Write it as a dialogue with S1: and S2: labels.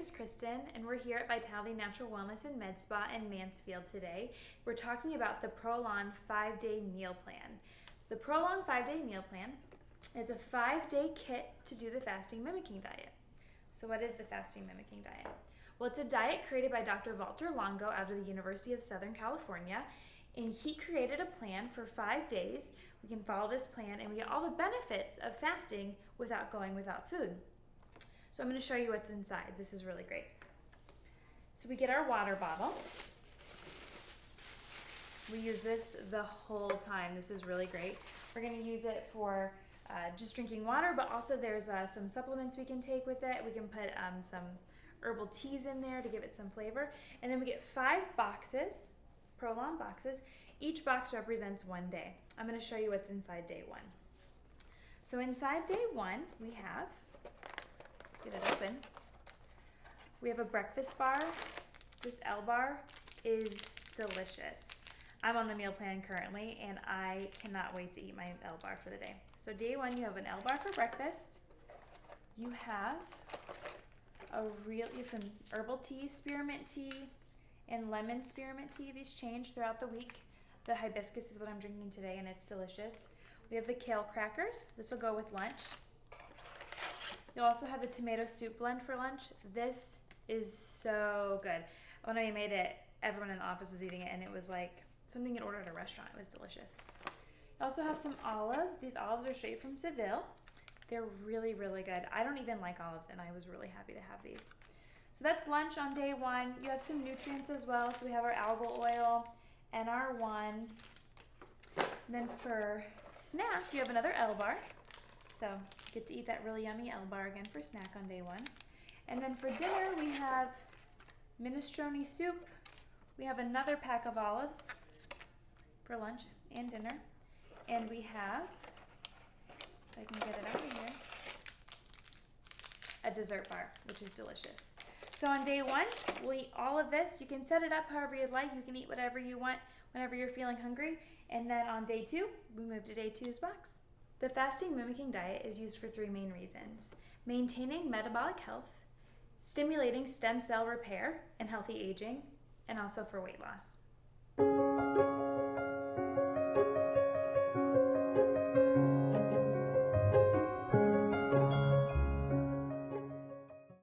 S1: is Kristen, and we're here at Vitality Natural Wellness and Med Spa in Mansfield today. We're talking about the ProLon 5-day meal plan. The ProLon 5-day meal plan is a 5-day kit to do the fasting mimicking diet. So what is the fasting mimicking diet? Well, it's a diet created by Dr. Walter Longo out of the University of Southern California, and he created a plan for 5 days. We can follow this plan and we get all the benefits of fasting without going without food. So I'm going to show you what's inside. This is really great. So we get our water bottle. We use this the whole time. This is really great. We're going to use it for just drinking water, but also there's some supplements we can take with it. We can put some herbal teas in there to give it some flavor. And then we get 5 boxes, ProLon boxes. Each box represents 1 day. I'm going to show you what's inside day 1. So inside day 1, we have, get it open, we have a breakfast bar. This L bar is delicious. I'm on the meal plan currently, and I cannot wait to eat my L bar for the day. So day 1, you have an L bar for breakfast. You have you have some herbal tea, spearmint tea, and lemon spearmint tea. These change throughout the week. The hibiscus is what I'm drinking today, and it's delicious. We have the kale crackers. This will go with lunch. You'll also have the tomato soup blend for lunch. This is so good. When I made it, everyone in the office was eating it, and it was like something you'd order at a restaurant. It was delicious. You also have some olives. These olives are straight from Seville. They're really, really good. I don't even like olives, and I was really happy to have these. So that's lunch on day 1. You have some nutrients as well. So we have our algal oil, NR1. And then for snack, you have another L bar. So you get to eat that really yummy L bar again for snack on day 1. And then for dinner, we have minestrone soup. We have another pack of olives for lunch and dinner. And we have, if I can get it out of here, a dessert bar, which is delicious. So on day 1, we'll eat all of this. You can set it up however you'd like. You can eat whatever you want whenever you're feeling hungry. And then on day 2, we move to day 2's box. The fasting mimicking diet is used for 3 main reasons: maintaining metabolic health, stimulating stem cell repair and healthy aging, and also for weight loss.